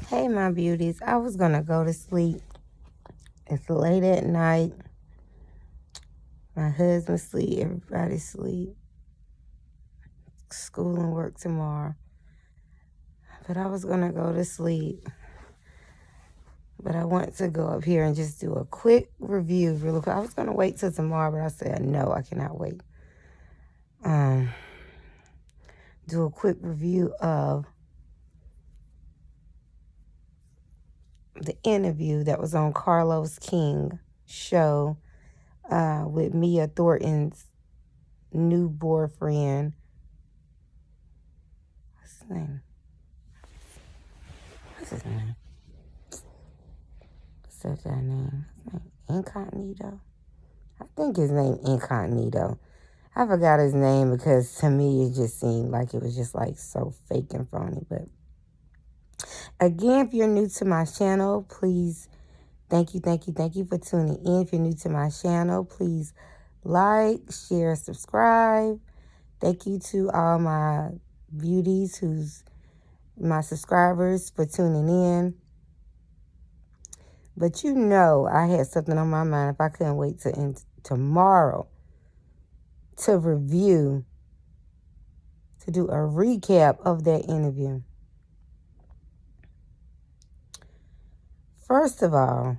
Hey, my beauties. I was going to go to sleep. It's late at night. My husband's asleep. Everybody's asleep. School and work tomorrow. But I was going to go to sleep. But I want to go up here and just do a quick review really quick. I was going to wait till tomorrow, but I said, no, I cannot wait. Do a quick review of the interview that was on Carlos King show with Mia Thornton's new boyfriend. What's his name? What's his name? What's that name? Incognito? I think his name Incognito. I forgot his name because to me it just seemed like it was just like so fake and phony. But again, if you're new to my channel, please, thank you for tuning in. If you're new to my channel, please like, share, subscribe. Thank you to all my beauties who's my subscribers for tuning in. But you know I had something on my mind if I couldn't wait till tomorrow to review, to do a recap of that interview. First of all,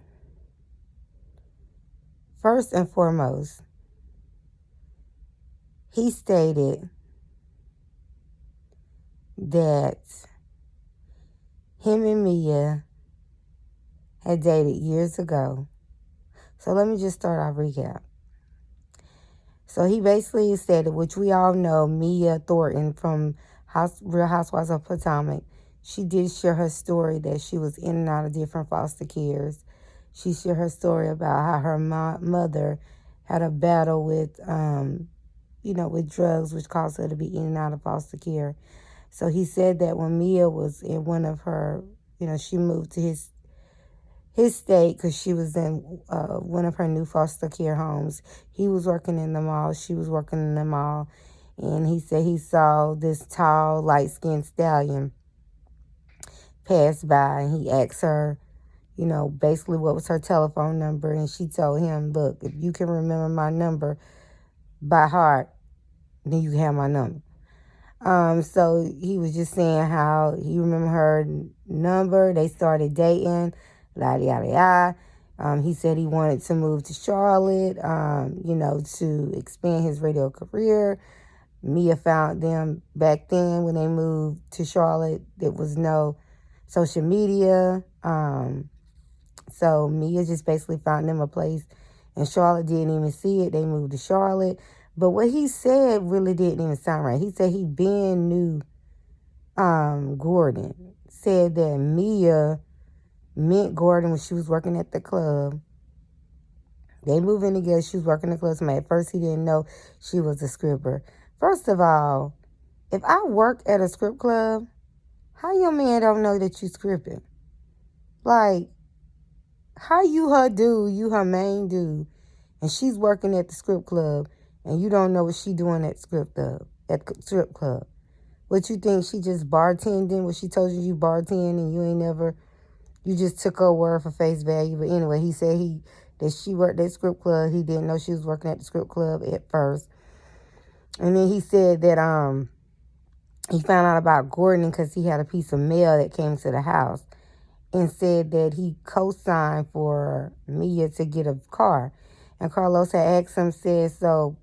first and foremost, he stated that him and Mia had dated years ago. So let me just start our recap. So he basically stated, which we all know, Mia Thornton from Real Housewives of Potomac, she did share her story that she was in and out of different foster cares. She shared her story about how her mother had a battle with, with drugs, which caused her to be in and out of foster care. So he said that when Mia was in one of her, she moved to his state because she was in one of her new foster care homes. He was working in the mall. She was working in the mall. And he said he saw this tall, light-skinned stallion pass by. And he asked her, basically what was her telephone number. And she told him, look, if you can remember my number by heart, then you can have my number. So he was just saying how he remembered her number. They started dating. Yada, yada, yada. He said he wanted to move to Charlotte, to expand his radio career. Mia found them back then when they moved to Charlotte. There was no social media. So Mia just basically found them a place. And Charlotte didn't even see it. They moved to Charlotte. But what he said really didn't even sound right. He said he been knew Gordon. Said that Mia met Gordon when she was working at the club. They moved in together. She was working the club. So at first he didn't know she was a stripper. First of all, if I work at a strip club, how your man don't know that you scripting? Like, how you her dude, you her main dude, and she's working at the strip club, and you don't know what she doing at strip club. What you think, she just bartending? What she told you bartend and you ain't never, you just took her word for face value. But anyway, he said that she worked at strip club. He didn't know she was working at the strip club at first. And then he said that he found out about Gordon because he had a piece of mail that came to the house and said that he co-signed for Mia to get a car. And Carlos had asked him, said, so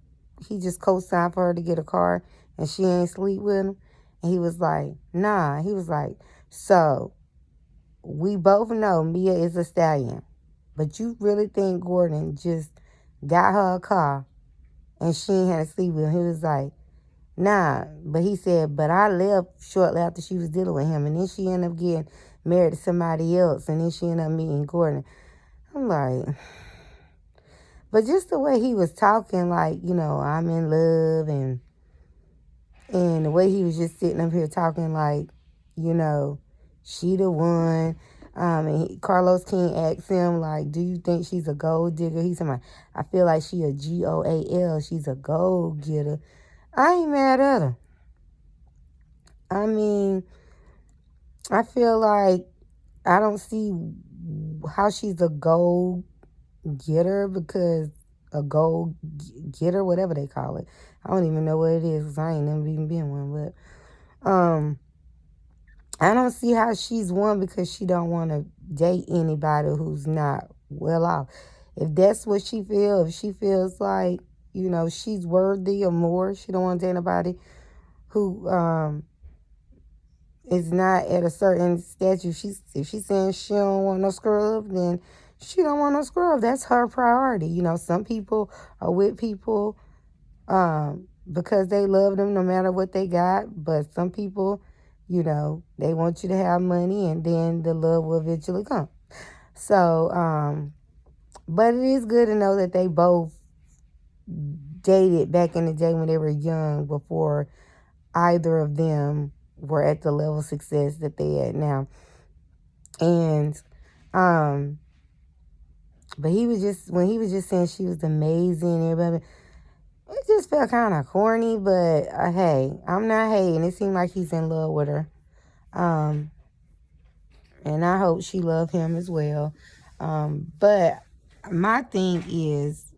he just co-signed for her to get a car and she ain't sleep with him? And he was like, nah. He was like, so we both know Mia is a stallion, but you really think Gordon just got her a car and she ain't had to sleep with him? He was like, nah. But he said, but I left shortly after she was dealing with him, and then she ended up getting married to somebody else, and then she ended up meeting Gordon. I'm like, but just the way he was talking, like, I'm in love, and the way he was just sitting up here talking like, she the one. And Carlos King asked him, like, do you think she's a gold digger? He said, I feel like she a GOAL. She's a gold getter. I ain't mad at her. I mean, I feel like I don't see how she's a gold getter, because a gold getter, whatever they call it. I don't even know what it is because I ain't never even been one. But I don't see how she's one because she don't want to date anybody who's not well off. If that's what she feels, if she feels like, she's worthy of more, she don't want to date anybody who is not at a certain stature. If she's saying she don't want no scrub, then she don't want no scrub. That's her priority. Some people are with people because they love them no matter what they got. But some people, they want you to have money, and then the love will eventually come. So, but it is good to know that they both dated back in the day when they were young, before either of them were at the level of success that they at now. And but when he was just saying she was amazing, everybody, it just felt kind of corny. But hey, I'm not hating. It seemed like he's in love with her, and I hope she loved him as well. But my thing is,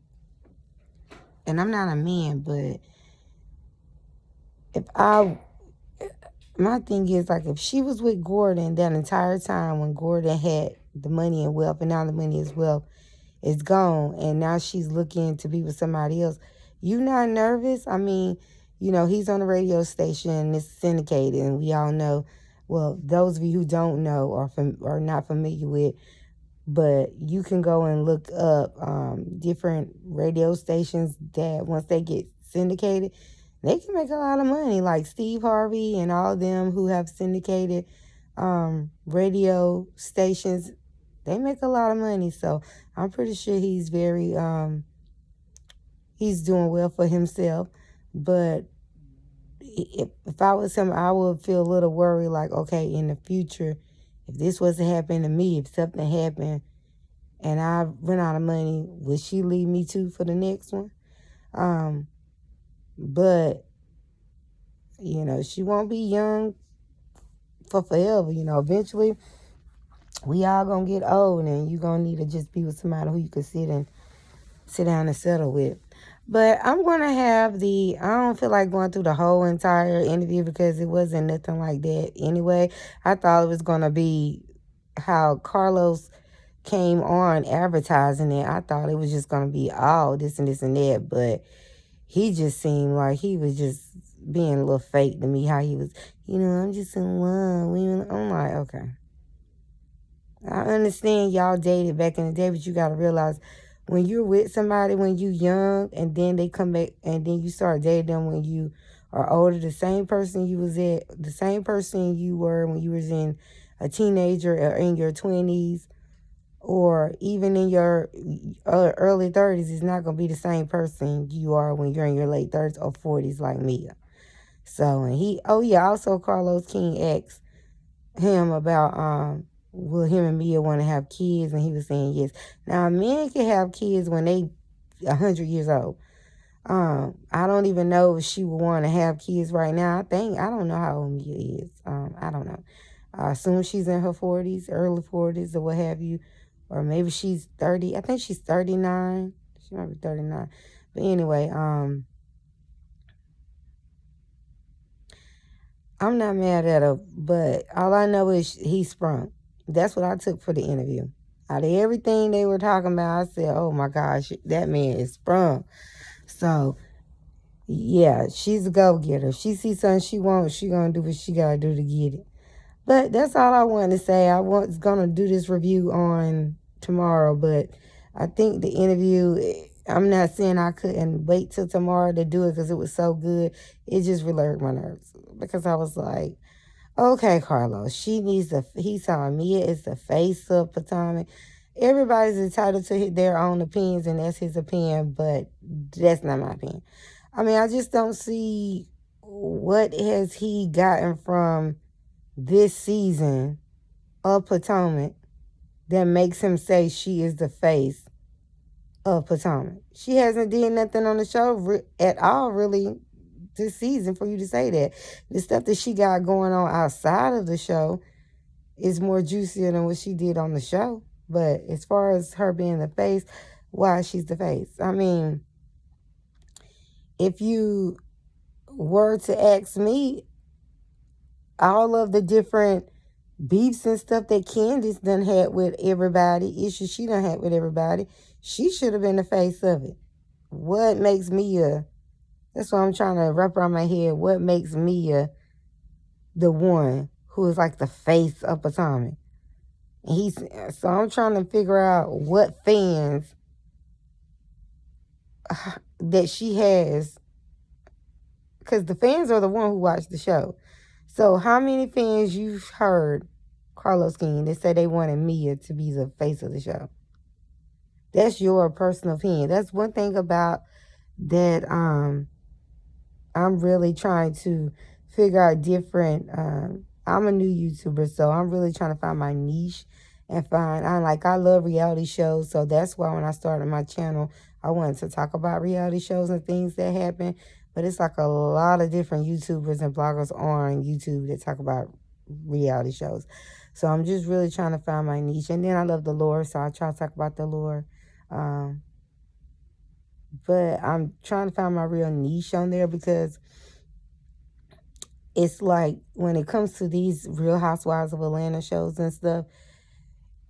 and I'm not a man, but my thing is, like, if she was with Gordon that entire time when Gordon had the money and wealth, and now the money is wealth is gone, and now she's looking to be with somebody else, you not nervous? I mean, he's on a radio station, it's syndicated, and we all know. Well, those of you who don't know or are not familiar with, but you can go and look up different radio stations that once they get syndicated, they can make a lot of money. Like Steve Harvey and all of them who have syndicated radio stations, they make a lot of money. So I'm pretty sure he's he's doing well for himself. But if I was him, I would feel a little worried, like, okay, in the future, if this was to happen to me, if something happened and I run out of money, would she leave me too for the next one? But, she won't be young for forever. Eventually we all gonna get old, and you gonna need to just be with somebody who you can sit down and settle with. But I'm gonna have I don't feel like going through the whole entire interview because it wasn't nothing like that anyway. I thought it was gonna be how Carlos came on advertising it. I thought it was just gonna be all this and this and that, but he just seemed like he was just being a little fake to me. How he was, I'm just in love. I'm like, okay. I understand y'all dated back in the day, but you got to realize when you're with somebody when you young, and then they come back and then you start dating them when you are older, the same person you were when you was in a teenager or in your 20s or even in your early 30s is not going to be the same person you are when you're in your late 30s or 40s like Mia. So, and also Carlos King asked him about will him and Mia want to have kids, and he was saying yes. Now, men can have kids when they 100 years old. I don't even know if she would want to have kids right now. I don't know how old Mia is. I don't know. I assume she's in her 40s, early 40s, or what have you. Or maybe she's 30. I think she's 39. She might be 39. But anyway, I'm not mad at her, but all I know is he sprung. That's what I took for the interview. Out of everything they were talking about, I said, oh my gosh, that man is sprung. So, yeah, she's a go-getter. If she sees something she wants, she going to do what she got to do to get it. But that's all I wanted to say. I was going to do this review on tomorrow, but I think the interview, I'm not saying I couldn't wait till tomorrow to do it because it was so good. It just really hurt my nerves because I was like, okay, Carlos, he's telling Mia is the face of Potomac. Everybody's entitled to their own opinions, and that's his opinion, but that's not my opinion. I mean, I just don't see what has he gotten from this season of Potomac that makes him say she is the face of Potomac. She hasn't did nothing on the show at all, really, this season for you to say that. The stuff that she got going on outside of the show is more juicier than what she did on the show. But as far as her being the face, why she's the face? I mean, if you were to ask me, all of the different beefs and stuff that Candace done had with everybody, issues she done had with everybody, she should have been the face of it. What makes Mia, that's what I'm trying to wrap around my head, what makes Mia the one who is like the face of Potomac? So I'm trying to figure out what fans that she has, because the fans are the one who watch the show. So how many fans you've heard, Carlos King, that say they wanted Mia to be the face of the show? That's your personal opinion. That's one thing about that I'm really trying to figure out different. I'm a new YouTuber, so I'm really trying to find my niche and I love reality shows, so that's why when I started my channel, I wanted to talk about reality shows and things that happen. But it's like a lot of different YouTubers and bloggers on YouTube that talk about reality shows. So I'm just really trying to find my niche. And then I love the lore, so I try to talk about the lore. But I'm trying to find my real niche on there, because it's like when it comes to these Real Housewives of Atlanta shows and stuff,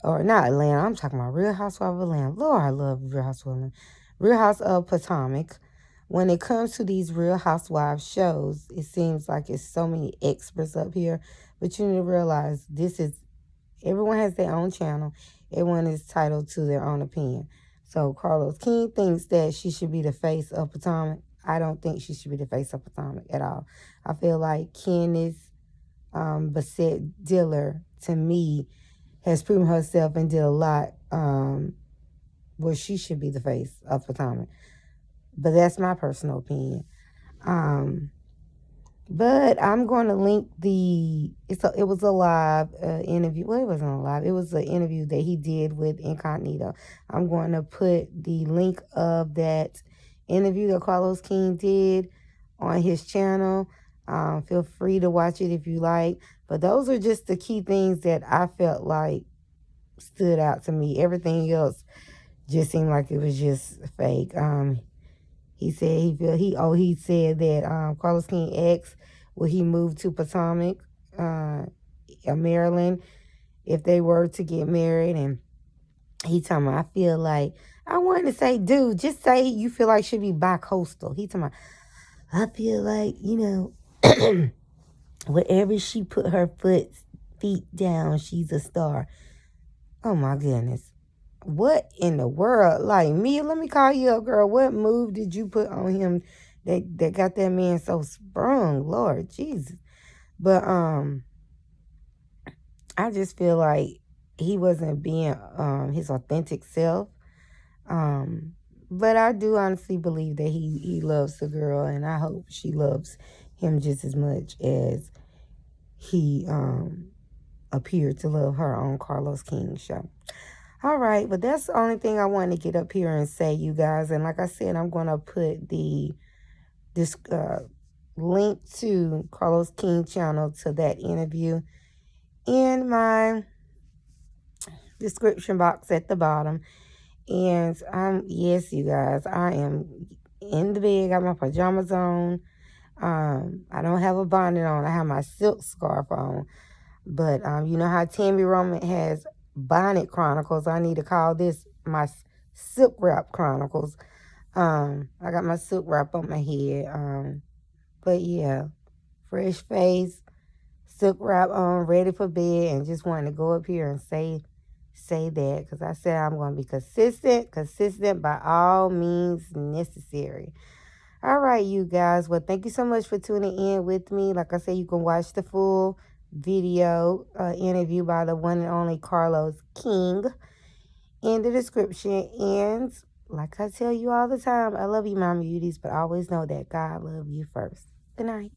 or not Atlanta, I'm talking about Real Housewives of Atlanta. Lord, I love Real Housewives of Atlanta. Real House of Potomac. When it comes to these Real Housewives shows, it seems like it's so many experts up here. But you need to realize everyone has their own channel. Everyone is entitled to their own opinion. So Carlos King thinks that she should be the face of Potomac. I don't think she should be the face of Potomac at all. I feel like Candace Bassett Diller, to me, has proven herself and did a lot where she should be the face of Potomac. But that's my personal opinion. But I'm going to link it was a live interview. Well, it wasn't a live. It was an interview that he did with Incognito. I'm going to put the link of that interview that Carlos King did on his channel. Feel free to watch it if you like. But those are just the key things that I felt like stood out to me. Everything else just seemed like it was just fake. He said he said that Carlos King asked, will he move to Potomac, Maryland, if they were to get married, and he told me, I feel like, I wanted to say, dude, just say you feel like she'd be bi-coastal. He told me, I feel like, wherever she put her feet down, she's a star. Oh my goodness. What in the world? Like, Mia, let me call you up, girl. What move did you put on him that got that man so sprung? Lord Jesus. But I just feel like he wasn't being his authentic self. But I do honestly believe that he loves the girl, and I hope she loves him just as much as he appeared to love her on Carlos King's show. All right, but that's the only thing I wanted to get up here and say, you guys. And like I said, I'm going to put this link to Carlos King channel to that interview in my description box at the bottom. And yes, you guys, I am in the bed, got my pajamas on. I don't have a bonnet on. I have my silk scarf on. But you know how Tammy Roman has Bonnet Chronicles? I need to call this my Silk Wrap Chronicles. I got my silk wrap on my head. But yeah, fresh face, silk wrap on, ready for bed, and just wanted to go up here and say that, because I said I'm going to be consistent by all means necessary. All right, you guys. Well, thank you so much for tuning in with me. Like I said, you can watch the full video interview by the one and only Carlos King in the description. And like I tell you all the time, I love you, my beauties, but always know that God loves you first. Good night.